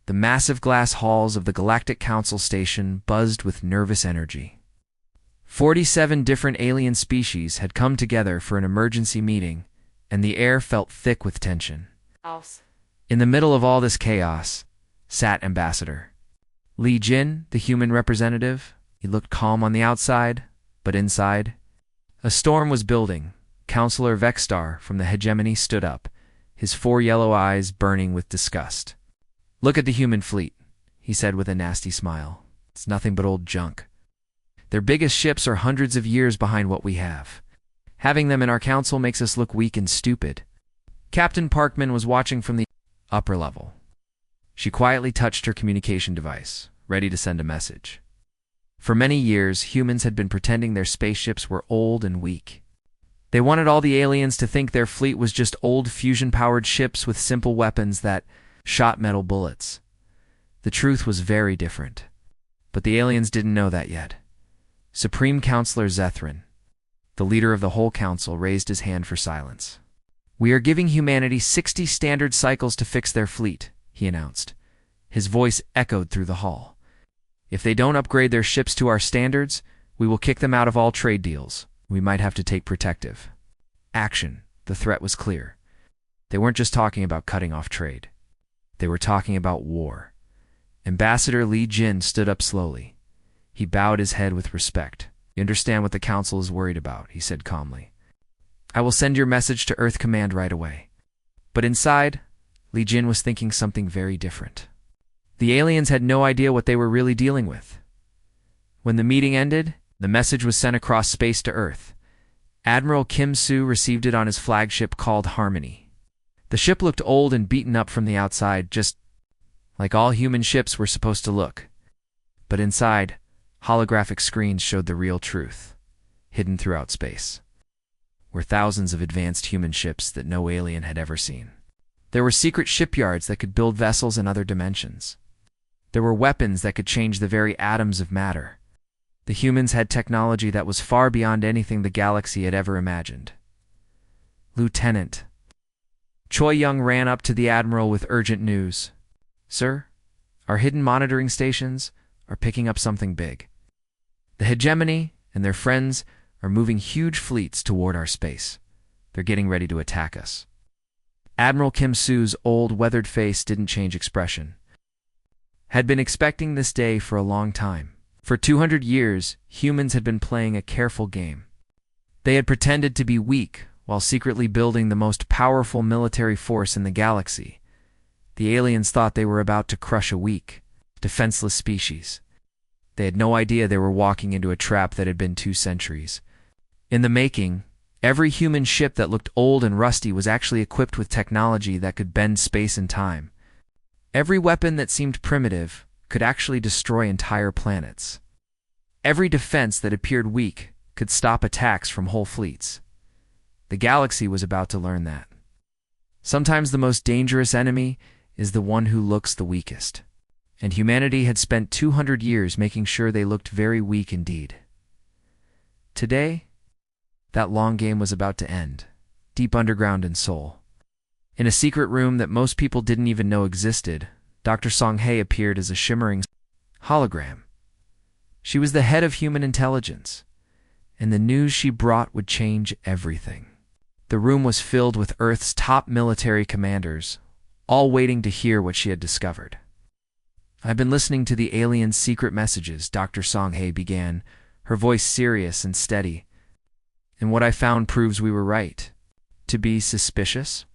The massive glass halls of the Galactic Council station buzzed with nervous energy. 47 different alien species had come together for an emergency meeting, and the air felt thick with tension. In the middle of all this chaos sat Ambassador Li Jin, the human representative. He looked calm on the outside, but inside, a storm was building. Counselor Vexstar from the hegemony stood up, his 4 yellow eyes burning with disgust. "Look at the human fleet," he said with a nasty smile. "It's nothing but old junk. Their biggest ships are hundreds of years behind what we have. Having them in our council makes us look weak and stupid." Captain Parkman was watching from the upper level. She quietly touched her communication device, ready to send a message. For many years, humans had been pretending their spaceships were old and weak. They wanted all the aliens to think their fleet was just old fusion-powered ships with simple weapons that shot metal bullets. The truth was very different. But the aliens didn't know that yet. Supreme Counselor Zethrin, the leader of the whole council, raised his hand for silence. "We are giving humanity 60 standard cycles to fix their fleet," he announced. His voice echoed through the hall. "If they don't upgrade their ships to our standards, we will kick them out of all trade deals. We might have to take protective action." The threat was clear. They weren't just talking about cutting off trade. They were talking about war. Ambassador Li Jin stood up slowly. He bowed his head with respect. "You understand what the council is worried about," he said calmly. "I will send your message to Earth Command right away." But inside, Li Jin was thinking something very different. The aliens had no idea what they were really dealing with. When the meeting ended, the message was sent across space to Earth. Admiral Kim Soo received it on his flagship called Harmony. The ship looked old and beaten up from the outside, just like all human ships were supposed to look. But inside, holographic screens showed the real truth, hidden throughout space. Were thousands of advanced human ships that no alien had ever seen. There were secret shipyards that could build vessels in other dimensions. There were weapons that could change the very atoms of matter. The humans had technology that was far beyond anything the galaxy had ever imagined. Lieutenant Choi Young ran up to the Admiral with urgent news. "Sir, our hidden monitoring stations are picking up something big. The hegemony and their friends are moving huge fleets toward our space. They're getting ready to attack us." Admiral Kim Soo's old, weathered face didn't change expression. Had been expecting this day for a long time. For 200 years, humans had been playing a careful game. They had pretended to be weak while secretly building the most powerful military force in the galaxy. The aliens thought they were about to crush a weak, defenseless species. They had no idea they were walking into a trap that had been 2 centuries. In the making, every human ship that looked old and rusty was actually equipped with technology that could bend space and time. Every weapon that seemed primitive could actually destroy entire planets. Every defense that appeared weak could stop attacks from whole fleets. The galaxy was about to learn that. Sometimes the most dangerous enemy is the one who looks the weakest. And humanity had spent 200 years making sure they looked very weak indeed. Today, that long game was about to end, deep underground in Seoul. In a secret room that most people didn't even know existed, Dr. Song-hae appeared as a shimmering hologram. She was the head of human intelligence, and the news she brought would change everything. The room was filled with Earth's top military commanders, all waiting to hear what she had discovered. "I've been listening to the aliens' secret messages," Dr. Song-hae began, her voice serious and steady. "And what I found proves we were right. To be suspicious?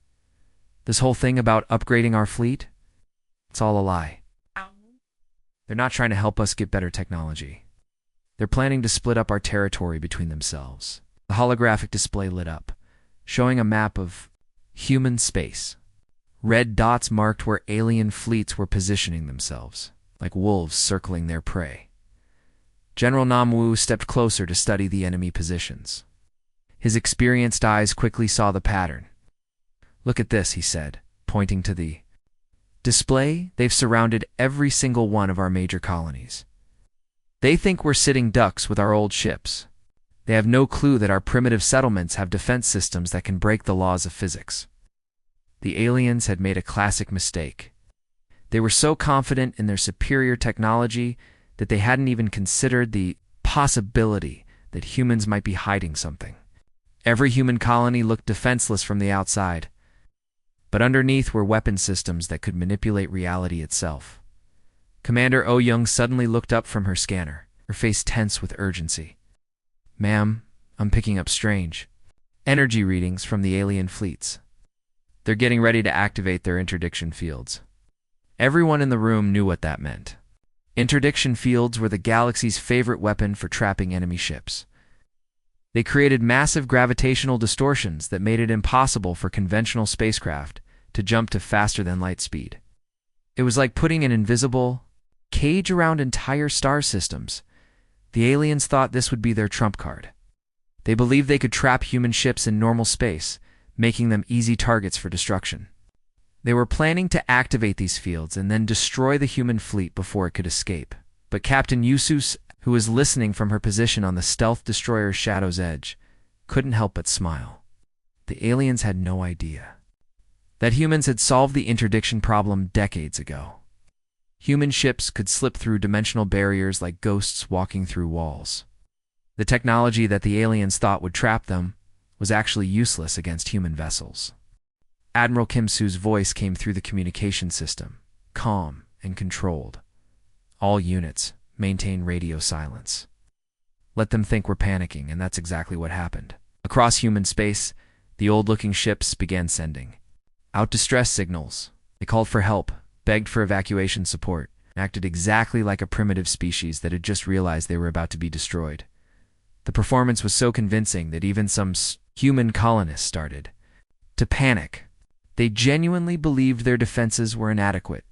This whole thing about upgrading our fleet? It's all a lie. They're not trying to help us get better technology. They're planning to split up our territory between themselves." The holographic display lit up, showing a map of human space. Red dots marked where alien fleets were positioning themselves, like wolves circling their prey. General Namwoo stepped closer to study the enemy positions. His experienced eyes quickly saw the pattern. "Look at this," he said, pointing to the display. "They've surrounded every single one of our major colonies. They think we're sitting ducks with our old ships. They have no clue that our primitive settlements have defense systems that can break the laws of physics." The aliens had made a classic mistake. They were so confident in their superior technology that they hadn't even considered the possibility that humans might be hiding something. Every human colony looked defenseless from the outside, but underneath were weapon systems that could manipulate reality itself. Commander Oh Young suddenly looked up from her scanner, her face tense with urgency. "Ma'am, I'm picking up strange energy readings from the alien fleets. They're getting ready to activate their interdiction fields." Everyone in the room knew what that meant. Interdiction fields were the galaxy's favorite weapon for trapping enemy ships. They created massive gravitational distortions that made it impossible for conventional spacecraft to jump to faster than light speed. It was like putting an invisible cage around entire star systems. The aliens thought this would be their trump card. They believed they could trap human ships in normal space, making them easy targets for destruction. They were planning to activate these fields and then destroy the human fleet before it could escape. But Captain Yusus, who was listening from her position on the stealth destroyer Shadow's Edge, couldn't help but smile. The aliens had no idea that humans had solved the interdiction problem decades ago. Human ships could slip through dimensional barriers like ghosts walking through walls. The technology that the aliens thought would trap them was actually useless against human vessels. Admiral Kim Soo's voice came through the communication system, calm and controlled. "All units, maintain radio silence. Let them think we're panicking," and that's exactly what happened. Across human space, the old-looking ships began sending out distress signals. They called for help, begged for evacuation support, and acted exactly like a primitive species that had just realized they were about to be destroyed. The performance was so convincing that even some human colonists started to panic. They genuinely believed their defenses were inadequate.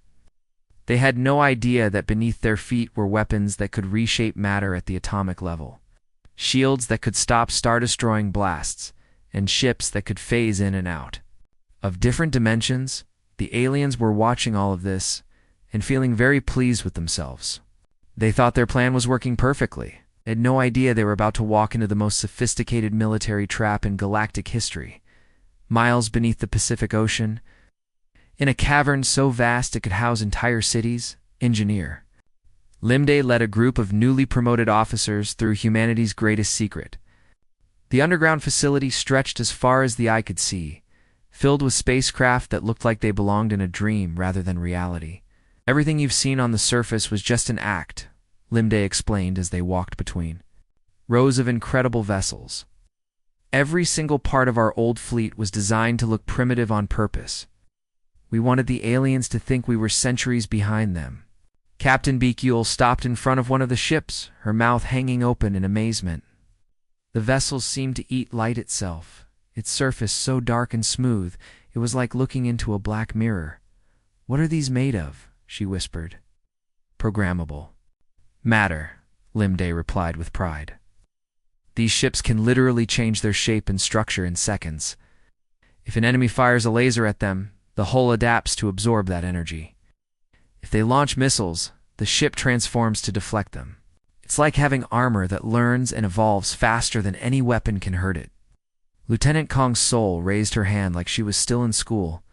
They had no idea that beneath their feet were weapons that could reshape matter at the atomic level, shields that could stop star-destroying blasts, and ships that could phase in and out of different dimensions. The aliens were watching all of this and feeling very pleased with themselves. They thought their plan was working perfectly. They had no idea they were about to walk into the most sophisticated military trap in galactic history. Miles beneath the Pacific Ocean, in a cavern so vast it could house entire cities, Engineer Limday led a group of newly promoted officers through humanity's greatest secret. The underground facility stretched as far as the eye could see, filled with spacecraft that looked like they belonged in a dream rather than reality. "Everything you've seen on the surface was just an act," Limday explained as they walked between rows of incredible vessels. "Every single part of our old fleet was designed to look primitive on purpose. We wanted the aliens to think we were centuries behind them." Captain Beekule stopped in front of one of the ships, her mouth hanging open in amazement. The vessel seemed to eat light itself, its surface so dark and smooth it was like looking into a black mirror. "What are these made of?" she whispered. "Programmable matter," Limday replied with pride. "These ships can literally change their shape and structure in seconds. If an enemy fires a laser at them, the hull adapts to absorb that energy. If they launch missiles, the ship transforms to deflect them. It's like having armor that learns and evolves faster than any weapon can hurt it." Lieutenant Kong Sol raised her hand like she was still in school.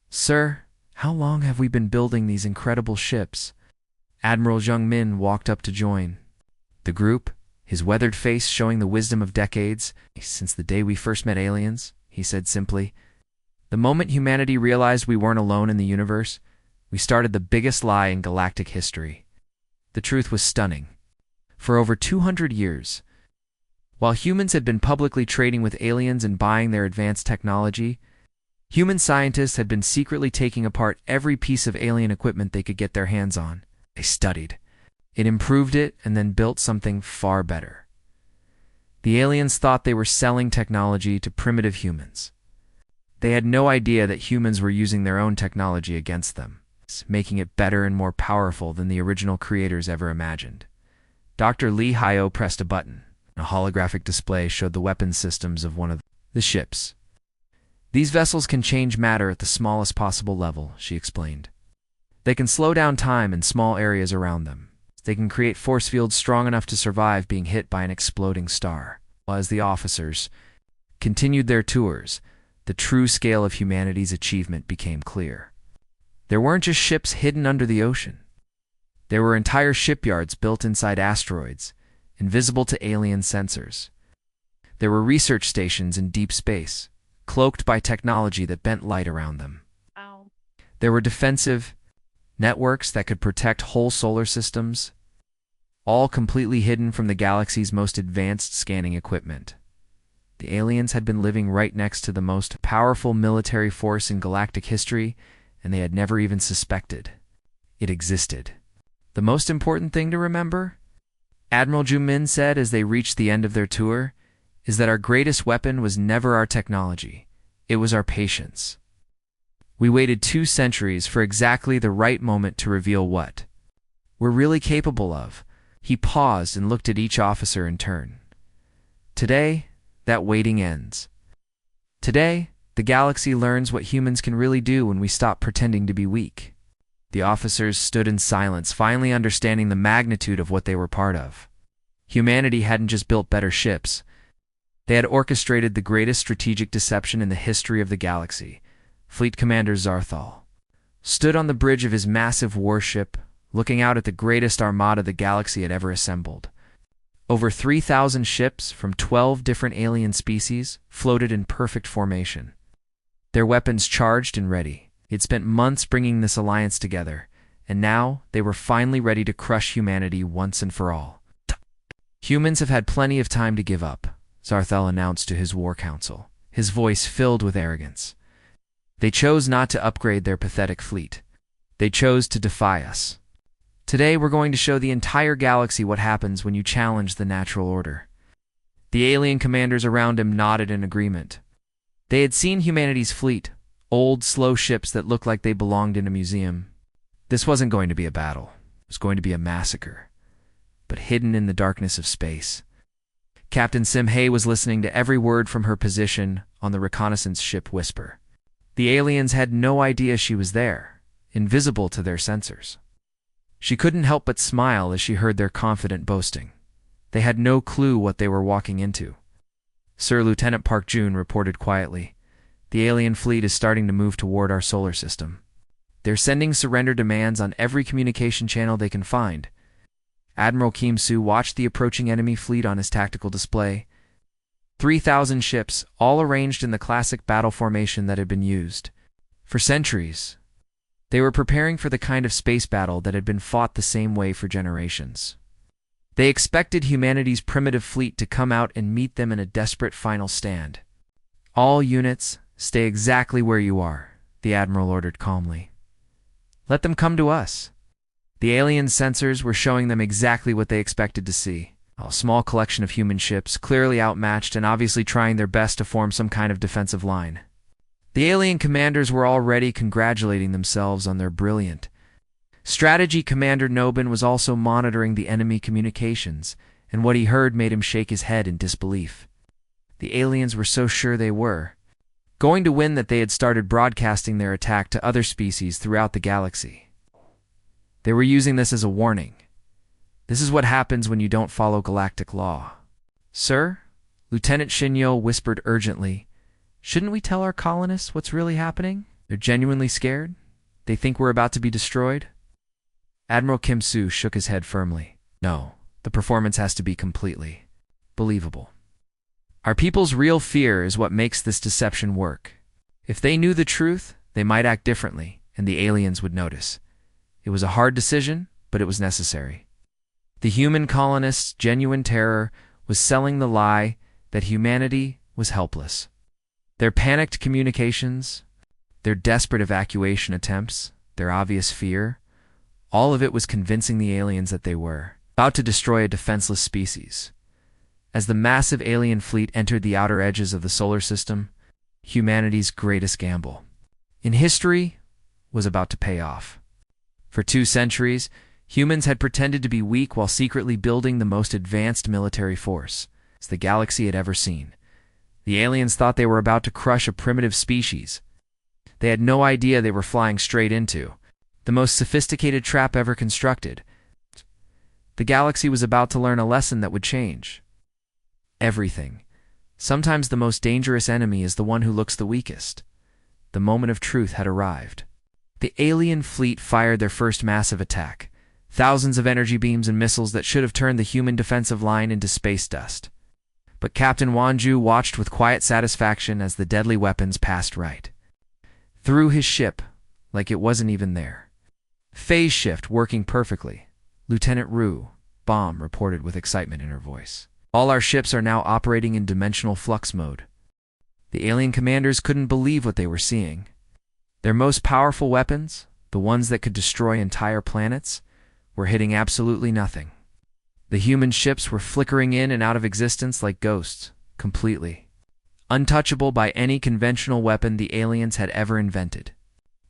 "Sir, how long have we been building these incredible ships?" Admiral Zheng Min walked up to join the group, his weathered face showing the wisdom of decades. "Since the day we first met aliens," he said simply. "The moment humanity realized we weren't alone in the universe, we started the biggest lie in galactic history." The truth was stunning. For over 200 years, while humans had been publicly trading with aliens and buying their advanced technology, human scientists had been secretly taking apart every piece of alien equipment they could get their hands on. They studied it, improved it, and then built something far better. The aliens thought they were selling technology to primitive humans. They had no idea that humans were using their own technology against them, making it better and more powerful than the original creators ever imagined. Dr. Lee Hyo pressed a button. A holographic display showed the weapons systems of one of the ships. "These vessels can change matter at the smallest possible level," she explained. "They can slow down time in small areas around them. They can create force fields strong enough to survive being hit by an exploding star." As the officers continued their tours, the true scale of humanity's achievement became clear. There weren't just ships hidden under the ocean. There were entire shipyards built inside asteroids, invisible to alien sensors. There were research stations in deep space, cloaked by technology that bent light around them. Ow. There were defensive networks that could protect whole solar systems, all completely hidden from the galaxy's most advanced scanning equipment. The aliens had been living right next to the most powerful military force in galactic history, and they had never even suspected it existed. The most important thing to remember, Admiral Jumin said as they reached the end of their tour, is that our greatest weapon was never our technology. It was our patience. We waited 2 centuries for exactly the right moment to reveal what we're really capable of. He paused and looked at each officer in turn. Today, that waiting ends. Today, the galaxy learns what humans can really do when we stop pretending to be weak. The officers stood in silence, finally understanding the magnitude of what they were part of. Humanity hadn't just built better ships. They had orchestrated the greatest strategic deception in the history of the galaxy. Fleet Commander Zarthal stood on the bridge of his massive warship, looking out at the greatest armada the galaxy had ever assembled. Over 3,000 ships from 12 different alien species floated in perfect formation, their weapons charged and ready. He'd spent months bringing this alliance together, and now they were finally ready to crush humanity once and for all. Humans have had plenty of time to give up, Zarthal announced to his war council, his voice filled with arrogance. They chose not to upgrade their pathetic fleet. They chose to defy us. Today we're going to show the entire galaxy what happens when you challenge the natural order. The alien commanders around him nodded in agreement. They had seen humanity's fleet, old, slow ships that looked like they belonged in a museum. This wasn't going to be a battle. It was going to be a massacre, but hidden in the darkness of space. Captain Simhei was listening to every word from her position on the reconnaissance ship Whisper. The aliens had no idea she was there, invisible to their sensors. She couldn't help but smile as she heard their confident boasting. They had no clue what they were walking into. Sir Lieutenant Park Jun reported quietly, "The alien fleet is starting to move toward our solar system. They're sending surrender demands on every communication channel they can find." Admiral Kim Soo watched the approaching enemy fleet on his tactical display. 3,000 ships, all arranged in the classic battle formation that had been used for centuries. They were preparing for the kind of space battle that had been fought the same way for generations. They expected humanity's primitive fleet to come out and meet them in a desperate final stand. "All units, stay exactly where you are," the Admiral ordered calmly. "Let them come to us." The alien sensors were showing them exactly what they expected to see. A small collection of human ships, clearly outmatched and obviously trying their best to form some kind of defensive line. The alien commanders were already congratulating themselves on their brilliant strategy. Commander Nobin was also monitoring the enemy communications, and what he heard made him shake his head in disbelief. The aliens were so sure they were going to win that they had started broadcasting their attack to other species throughout the galaxy. They were using this as a warning. This is what happens when you don't follow galactic law. "Sir," Lieutenant Shinyo whispered urgently, "shouldn't we tell our colonists what's really happening? They're genuinely scared. They think we're about to be destroyed." Admiral Kim Soo shook his head firmly. "No, the performance has to be completely believable. Our people's real fear is what makes this deception work. If they knew the truth, they might act differently, and the aliens would notice. It was a hard decision, but it was necessary." The human colonists' genuine terror was selling the lie that humanity was helpless. Their panicked communications, their desperate evacuation attempts, their obvious fear, all of it was convincing the aliens that they were about to destroy a defenseless species. As the massive alien fleet entered the outer edges of the solar system, humanity's greatest gamble in history was about to pay off. For 2 centuries, humans had pretended to be weak while secretly building the most advanced military force the galaxy had ever seen. The aliens thought they were about to crush a primitive species. They had no idea they were flying straight into the most sophisticated trap ever constructed. The galaxy was about to learn a lesson that would change everything. Sometimes the most dangerous enemy is the one who looks the weakest. The moment of truth had arrived. The alien fleet fired their first massive attack, thousands of energy beams and missiles that should have turned the human defensive line into space dust. But Captain Wanju watched with quiet satisfaction as the deadly weapons passed right through his ship, like it wasn't even there. Phase shift working perfectly, Lieutenant Rue, Bomb reported with excitement in her voice. All our ships are now operating in dimensional flux mode. The alien commanders couldn't believe what they were seeing. Their most powerful weapons, the ones that could destroy entire planets, were hitting absolutely nothing. The human ships were flickering in and out of existence like ghosts, completely untouchable by any conventional weapon the aliens had ever invented.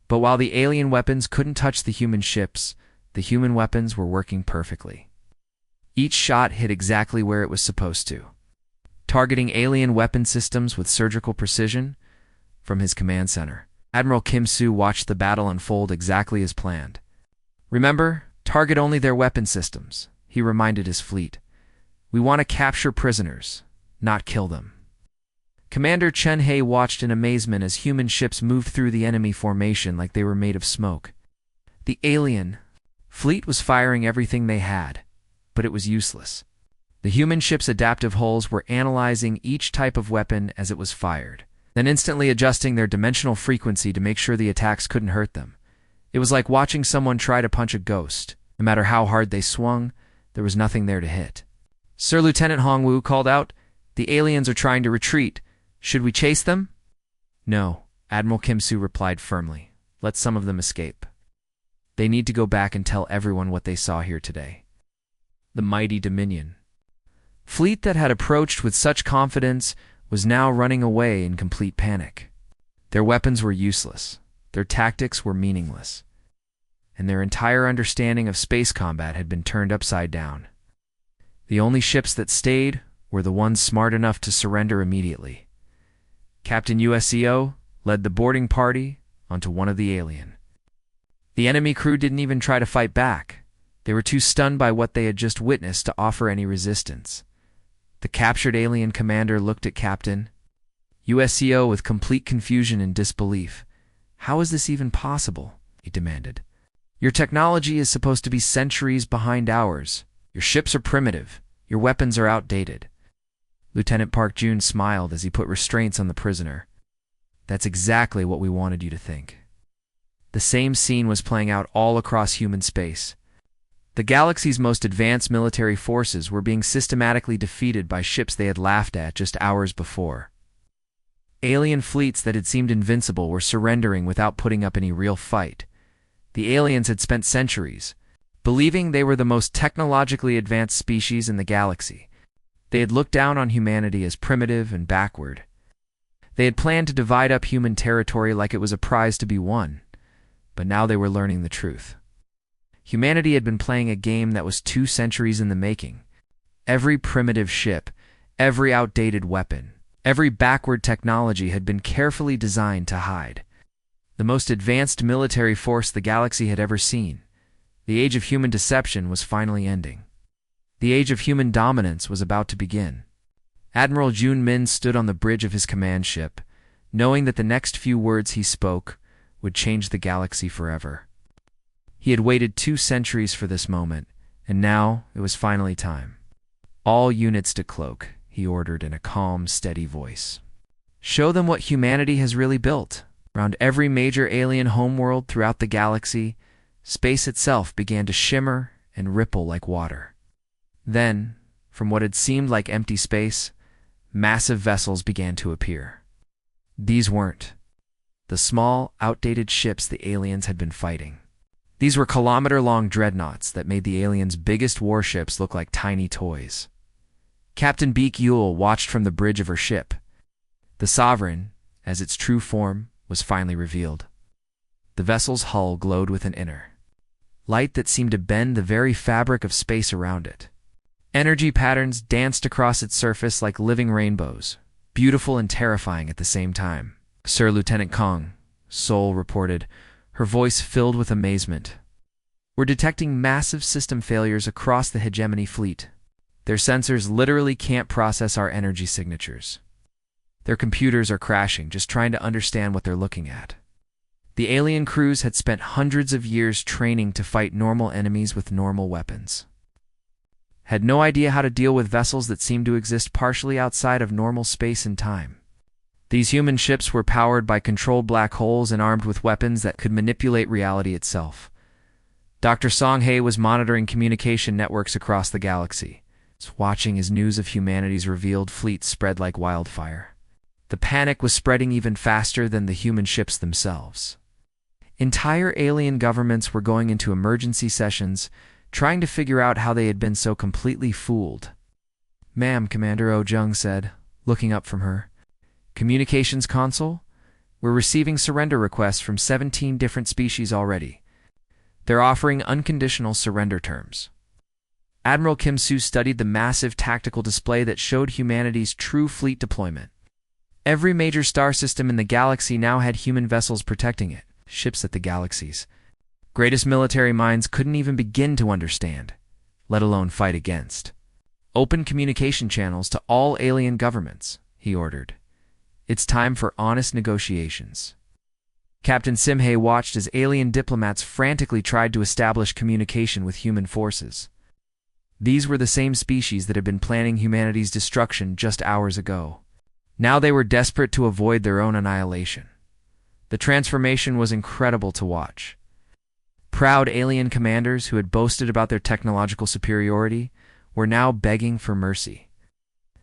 But while the alien weapons couldn't touch the human ships, the human weapons were working perfectly. Each shot hit exactly where it was supposed to, targeting alien weapon systems with surgical precision. From his command center, Admiral Kim Soo watched the battle unfold exactly as planned. "Remember, target only their weapon systems," he reminded his fleet. "We want to capture prisoners, not kill them." Commander Chen He watched in amazement as human ships moved through the enemy formation like they were made of smoke. The alien fleet was firing everything they had, but it was useless. The human ship's adaptive hulls were analyzing each type of weapon as it was fired, then instantly adjusting their dimensional frequency to make sure the attacks couldn't hurt them. It was like watching someone try to punch a ghost. No matter how hard they swung, there was nothing there to hit. Sir Lieutenant Hongwu called out, "The aliens are trying to retreat. Should we chase them?" "No," Admiral Kim Soo replied firmly. "Let some of them escape. They need to go back and tell everyone what they saw here today." The mighty Dominion fleet that had approached with such confidence was now running away in complete panic. Their weapons were useless, their tactics were meaningless, and their entire understanding of space combat had been turned upside down. The only ships that stayed were the ones smart enough to surrender immediately. Captain USEO led the boarding party onto one of the alien. The enemy crew didn't even try to fight back. They were too stunned by what they had just witnessed to offer any resistance. The captured alien commander looked at Captain USEO with complete confusion and disbelief. "How is this even possible?" he demanded. "Your technology is supposed to be centuries behind ours. Your ships are primitive. Your weapons are outdated." Lieutenant Park Jun smiled as he put restraints on the prisoner. "That's exactly what we wanted you to think." The same scene was playing out all across human space. The galaxy's most advanced military forces were being systematically defeated by ships they had laughed at just hours before. Alien fleets that had seemed invincible were surrendering without putting up any real fight. The aliens had spent centuries believing they were the most technologically advanced species in the galaxy. They had looked down on humanity as primitive and backward. They had planned to divide up human territory like it was a prize to be won, but now they were learning the truth. Humanity had been playing a game that was 2 centuries in the making. Every primitive ship, every outdated weapon, every backward technology had been carefully designed to hide the most advanced military force the galaxy had ever seen. The age of human deception was finally ending. The age of human dominance was about to begin. Admiral Jun Min stood on the bridge of his command ship, knowing that the next few words he spoke would change the galaxy forever. He had waited 2 centuries for this moment, and now it was finally time. "All units to cloak," he ordered in a calm, steady voice. "Show them what humanity has really built." Around every major alien homeworld throughout the galaxy, space itself began to shimmer and ripple like water. Then, from what had seemed like empty space, massive vessels began to appear. These weren't the small, outdated ships the aliens had been fighting. These were kilometer-long dreadnoughts that made the aliens' biggest warships look like tiny toys. Captain Beak Yule watched from the bridge of her ship. The Sovereign, as its true form, was finally revealed. The vessel's hull glowed with an inner light that seemed to bend the very fabric of space around it. Energy patterns danced across its surface like living rainbows, beautiful and terrifying at the same time. "Sir Lieutenant Kong," Sol reported, her voice filled with amazement. "We're detecting massive system failures across the Hegemony fleet. Their sensors literally can't process our energy signatures. Their computers are crashing, just trying to understand what they're looking at." The alien crews had spent hundreds of years training to fight normal enemies with normal weapons. Had no idea how to deal with vessels that seemed to exist partially outside of normal space and time. These human ships were powered by controlled black holes and armed with weapons that could manipulate reality itself. Dr. Songhae was monitoring communication networks across the galaxy, watching as news of humanity's revealed fleet spread like wildfire. The panic was spreading even faster than the human ships themselves. Entire alien governments were going into emergency sessions, trying to figure out how they had been so completely fooled. "Ma'am," Commander Oh Jung said, looking up from her. "Communications console? We're receiving surrender requests from 17 different species already. They're offering unconditional surrender terms." Admiral Kim Soo studied the massive tactical display that showed humanity's true fleet deployment. Every major star system in the galaxy now had human vessels protecting it, ships that the galaxy's greatest military minds couldn't even begin to understand, let alone fight against. "Open communication channels to all alien governments," he ordered. "It's time for honest negotiations." Captain Simhae watched as alien diplomats frantically tried to establish communication with human forces. These were the same species that had been planning humanity's destruction just hours ago. Now they were desperate to avoid their own annihilation. The transformation was incredible to watch. Proud alien commanders who had boasted about their technological superiority were now begging for mercy.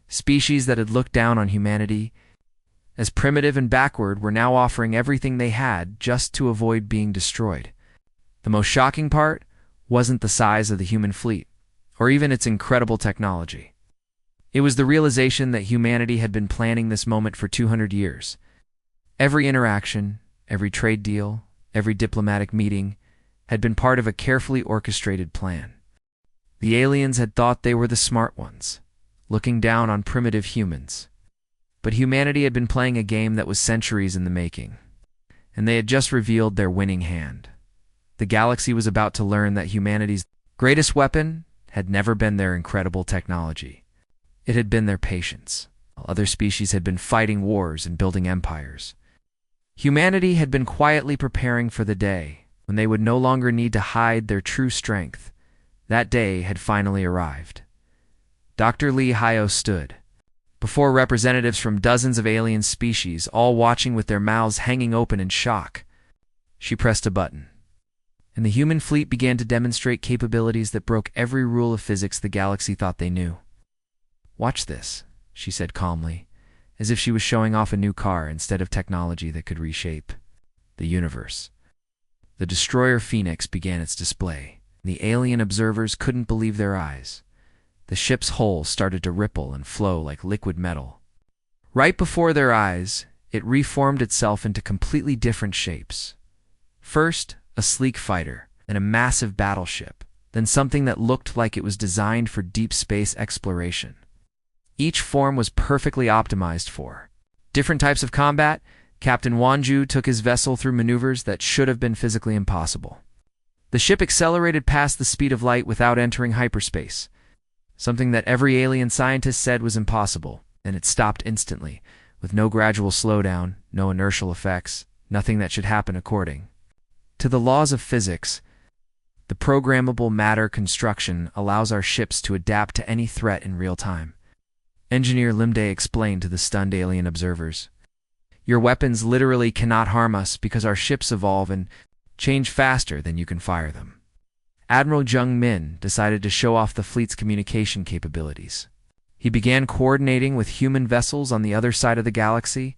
Species that had looked down on humanity as primitive and backward were now offering everything they had just to avoid being destroyed. The most shocking part wasn't the size of the human fleet, or even its incredible technology. It was the realization that humanity had been planning this moment for 200 years. Every interaction, every trade deal, every diplomatic meeting had been part of a carefully orchestrated plan. The aliens had thought they were the smart ones, looking down on primitive humans. But humanity had been playing a game that was centuries in the making, and they had just revealed their winning hand. The galaxy was about to learn that humanity's greatest weapon had never been their incredible technology. It had been their patience. While other species had been fighting wars and building empires, humanity had been quietly preparing for the day when they would no longer need to hide their true strength. That day had finally arrived. Dr. Lee Hyo stood before representatives from dozens of alien species, all watching with their mouths hanging open in shock. She pressed a button, and the human fleet began to demonstrate capabilities that broke every rule of physics the galaxy thought they knew. "Watch this," she said calmly, as if she was showing off a new car instead of technology that could reshape the universe. The destroyer Phoenix began its display. The alien observers couldn't believe their eyes. The ship's hull started to ripple and flow like liquid metal. Right before their eyes, it reformed itself into completely different shapes. First, a sleek fighter, then a massive battleship, then something that looked like it was designed for deep space exploration. Each form was perfectly optimized for different types of combat. Captain Wanju took his vessel through maneuvers that should have been physically impossible. The ship accelerated past the speed of light without entering hyperspace, something that every alien scientist said was impossible, and it stopped instantly, with no gradual slowdown, no inertial effects, nothing that should happen according to the laws of physics. The programmable matter construction allows our ships to adapt to any threat in real time. Engineer Limday explained to the stunned alien observers. "Your weapons literally cannot harm us because our ships evolve and change faster than you can fire them." Admiral Jung Min decided to show off the fleet's communication capabilities. He began coordinating with human vessels on the other side of the galaxy,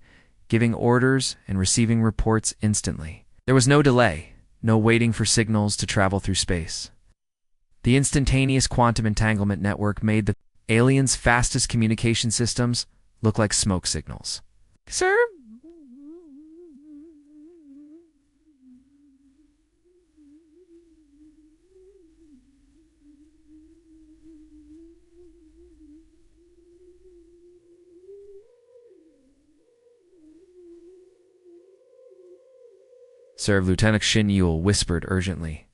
giving orders and receiving reports instantly. There was no delay, no waiting for signals to travel through space. The instantaneous quantum entanglement network made the aliens' fastest communication systems look like smoke signals. "Sir?" Sir, Lieutenant Shin Yul whispered urgently.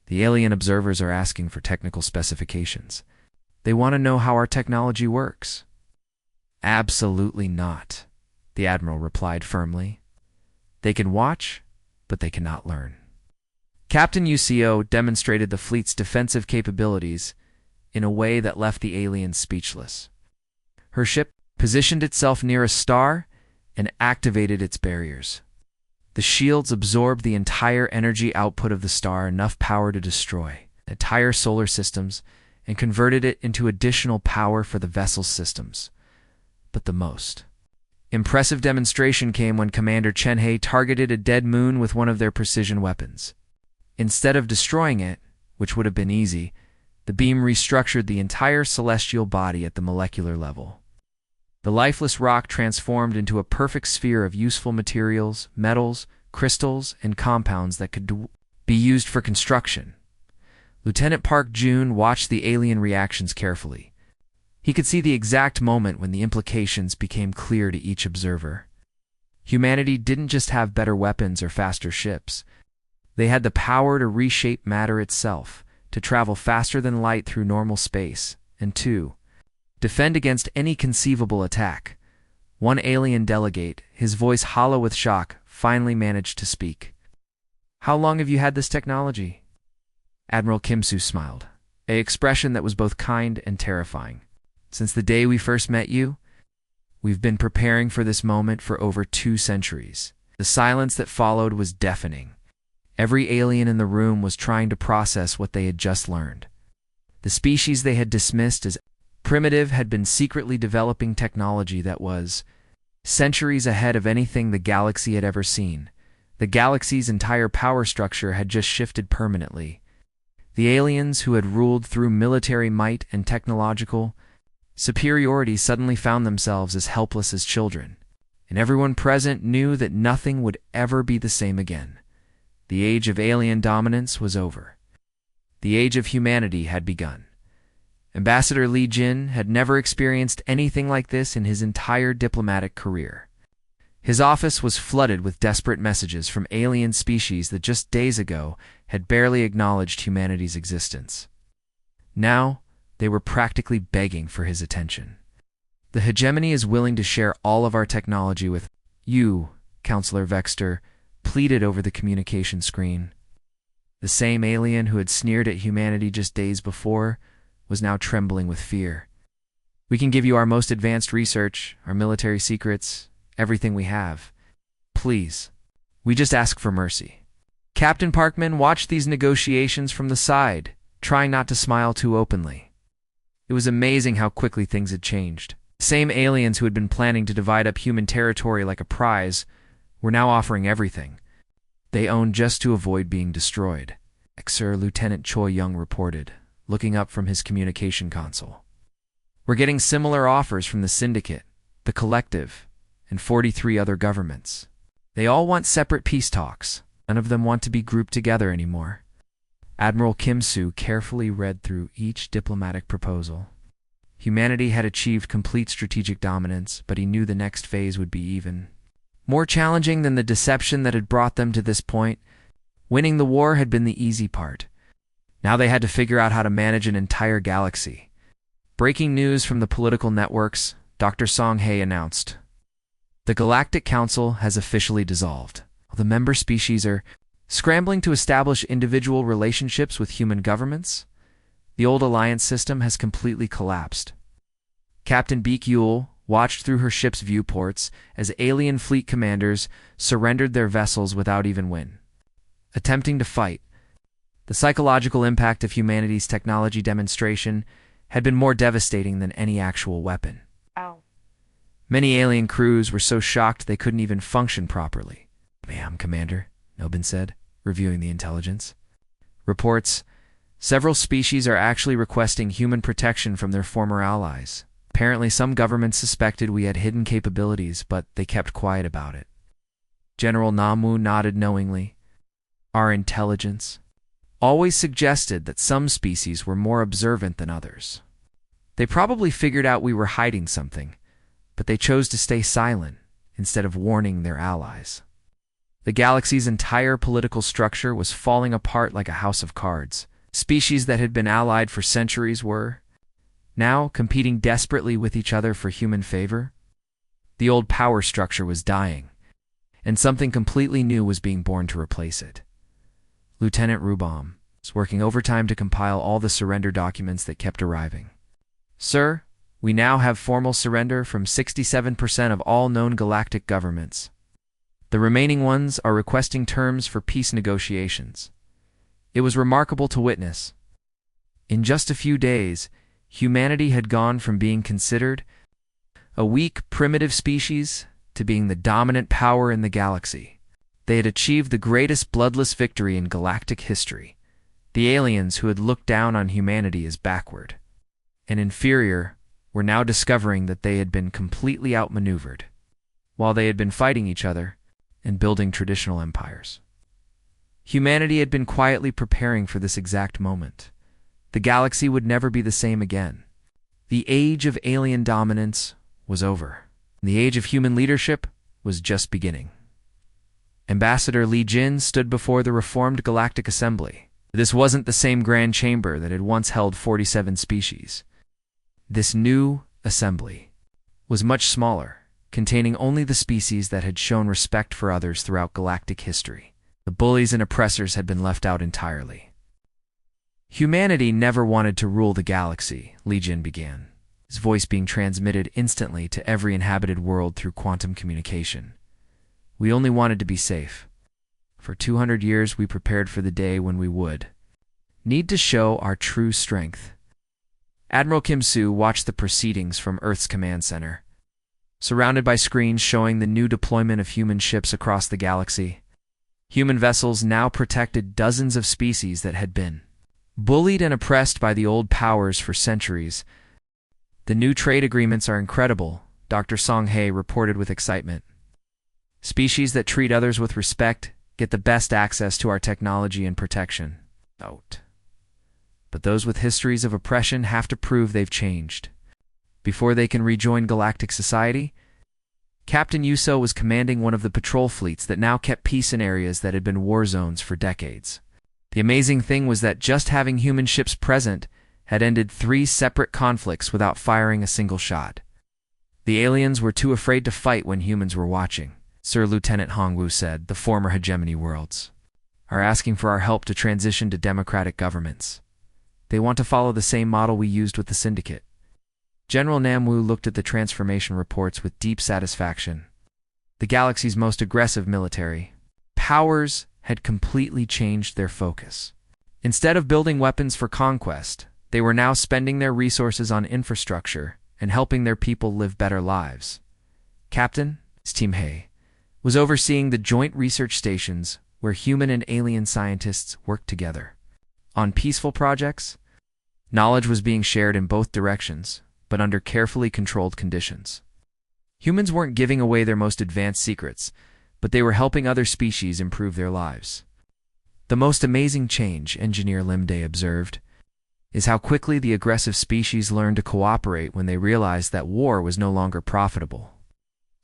"The alien observers are asking for technical specifications. They want to know how our technology works." "Absolutely not," the Admiral replied firmly. "They can watch, but they cannot learn. Captain UCO demonstrated the fleet's defensive capabilities in a way that left the aliens speechless. Her ship positioned itself near a star and activated its barriers. The shields absorbed the entire energy output of the star, enough power to destroy entire solar systems, and converted it into additional power for the vessel's systems. But the most impressive demonstration came when Commander Chenhei targeted a dead moon with one of their precision weapons. Instead of destroying it, which would have been easy, the beam restructured the entire celestial body at the molecular level. The lifeless rock transformed into a perfect sphere of useful materials, metals, crystals, and compounds that could be used for construction. Lieutenant Park Jun watched the alien reactions carefully. He could see the exact moment when the implications became clear to each observer. Humanity didn't just have better weapons or faster ships. They had the power to reshape matter itself, to travel faster than light through normal space, and to defend against any conceivable attack. One alien delegate, his voice hollow with shock, finally managed to speak. "How long have you had this technology?" Admiral Kimsu smiled, an expression that was both kind and terrifying. "Since the day we first met you, we've been preparing for this moment for over 2 centuries. The silence that followed was deafening. Every alien in the room was trying to process what they had just learned. The species they had dismissed as primitive had been secretly developing technology that was centuries ahead of anything the galaxy had ever seen. The galaxy's entire power structure had just shifted permanently. The aliens who had ruled through military might and technological superiority suddenly found themselves as helpless as children, and everyone present knew that nothing would ever be the same again. The age of alien dominance was over. The age of humanity had begun. Ambassador Li Jin had never experienced anything like this in his entire diplomatic career. His office was flooded with desperate messages from alien species that just days ago had barely acknowledged humanity's existence. Now, they were practically begging for his attention. "The hegemony is willing to share all of our technology with you," Counselor Vexter pleaded over the communication screen. The same alien who had sneered at humanity just days before was now trembling with fear. "We can give you our most advanced research, our military secrets, everything we have. Please, we just ask for mercy." Captain Parkman watched these negotiations from the side, trying not to smile too openly. It was amazing how quickly things had changed. The same aliens who had been planning to divide up human territory like a prize were now offering everything they owned just to avoid being destroyed. Sir Lieutenant Choi Young reported, looking up from his communication console. "We're getting similar offers from the Syndicate, the Collective, and 43 other governments. They all want separate peace talks. None of them want to be grouped together anymore." Admiral Kim Soo carefully read through each diplomatic proposal. Humanity had achieved complete strategic dominance, but he knew the next phase would be even more challenging than the deception that had brought them to this point. Winning the war had been the easy part. Now they had to figure out how to manage an entire galaxy. Breaking news from the political networks, Dr. Song Hae announced, "The Galactic Council has officially dissolved. The member species are scrambling to establish individual relationships with human governments. The old alliance system has completely collapsed." Captain Beek Yule watched through her ship's viewports as alien fleet commanders surrendered their vessels without even attempting to fight. The psychological impact of humanity's technology demonstration had been more devastating than any actual weapon. Ow. Many alien crews were so shocked they couldn't even function properly. "Ma'am, Commander," Nobin said, reviewing the intelligence. Reports, several species are actually requesting human protection from their former allies. Apparently some governments suspected we had hidden capabilities, but they kept quiet about it. General Namu nodded knowingly. Our intelligence always suggested that some species were more observant than others. They probably figured out we were hiding something, but they chose to stay silent instead of warning their allies. The galaxy's entire political structure was falling apart like a house of cards. Species that had been allied for centuries were now competing desperately with each other for human favor. The old power structure was dying, and something completely new was being born to replace it. Lieutenant Rubom was working overtime to compile all the surrender documents that kept arriving. Sir, we now have formal surrender from 67% of all known galactic governments. The remaining ones are requesting terms for peace negotiations. It was remarkable to witness. In just a few days, humanity had gone from being considered a weak, primitive species to being the dominant power in the galaxy. They had achieved the greatest bloodless victory in galactic history. The aliens who had looked down on humanity as backward and inferior were now discovering that they had been completely outmaneuvered, while they had been fighting each other and building traditional empires. Humanity had been quietly preparing for this exact moment. The galaxy would never be the same again. The age of alien dominance was over. The age of human leadership was just beginning. Ambassador Li Jin stood before the reformed Galactic Assembly. This wasn't the same grand chamber that had once held 47 species. This new assembly was much smaller, containing only the species that had shown respect for others throughout galactic history. The bullies and oppressors had been left out entirely. Humanity never wanted to rule the galaxy, Li Jin began, his voice being transmitted instantly to every inhabited world through quantum communication. We only wanted to be safe. For 200 years we prepared for the day when we would need to show our true strength. Admiral Kim Soo watched the proceedings from Earth's command center. Surrounded by screens showing the new deployment of human ships across the galaxy, human vessels now protected dozens of species that had been bullied and oppressed by the old powers for centuries. The new trade agreements are incredible, Dr. Song Hae reported with excitement. Species that treat others with respect get the best access to our technology and protection. Note. But those with histories of oppression have to prove they've changed before they can rejoin galactic society. Captain Yuso was commanding one of the patrol fleets that now kept peace in areas that had been war zones for decades. The amazing thing was that just having human ships present had ended 3 separate conflicts without firing a single shot. The aliens were too afraid to fight when humans were watching. Sir Lieutenant Hongwu said, the former hegemony worlds are asking for our help to transition to democratic governments. They want to follow the same model we used with the Syndicate. General Namwu looked at the transformation reports with deep satisfaction. The galaxy's most aggressive military powers had completely changed their focus. Instead of building weapons for conquest, they were now spending their resources on infrastructure and helping their people live better lives. Captain Team Hae was overseeing the joint research stations where human and alien scientists worked together. On peaceful projects, knowledge was being shared in both directions, but under carefully controlled conditions. Humans weren't giving away their most advanced secrets, but they were helping other species improve their lives. The most amazing change, Engineer Limday observed, is how quickly the aggressive species learned to cooperate when they realized that war was no longer profitable.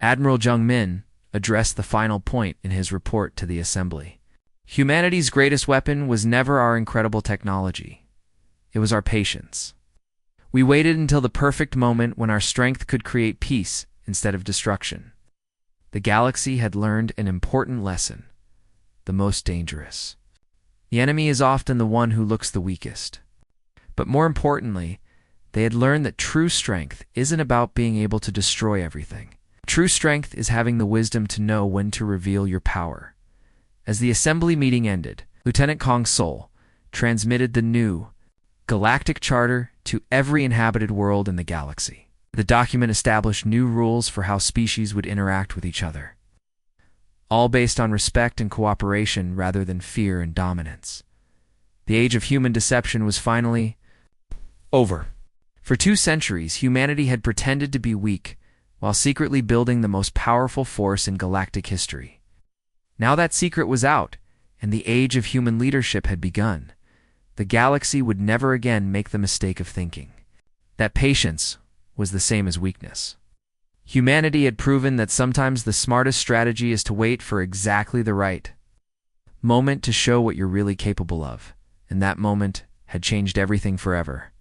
Admiral Jung Min addressed the final point in his report to the Assembly. Humanity's greatest weapon was never our incredible technology. It was our patience. We waited until the perfect moment when our strength could create peace instead of destruction. The galaxy had learned an important lesson, the most dangerous. The enemy is often the one who looks the weakest. But more importantly, they had learned that true strength isn't about being able to destroy everything. True strength is having the wisdom to know when to reveal your power. As the assembly meeting ended, Lieutenant Kong Sol transmitted the new Galactic Charter to every inhabited world in the galaxy. The document established new rules for how species would interact with each other, all based on respect and cooperation rather than fear and dominance. The age of human deception was finally over. For 2 centuries, humanity had pretended to be weak while secretly building the most powerful force in galactic history. Now that secret was out, and the age of human leadership had begun. The galaxy would never again make the mistake of thinking that patience was the same as weakness. Humanity had proven that sometimes the smartest strategy is to wait for exactly the right moment to show what you're really capable of, and that moment had changed everything forever.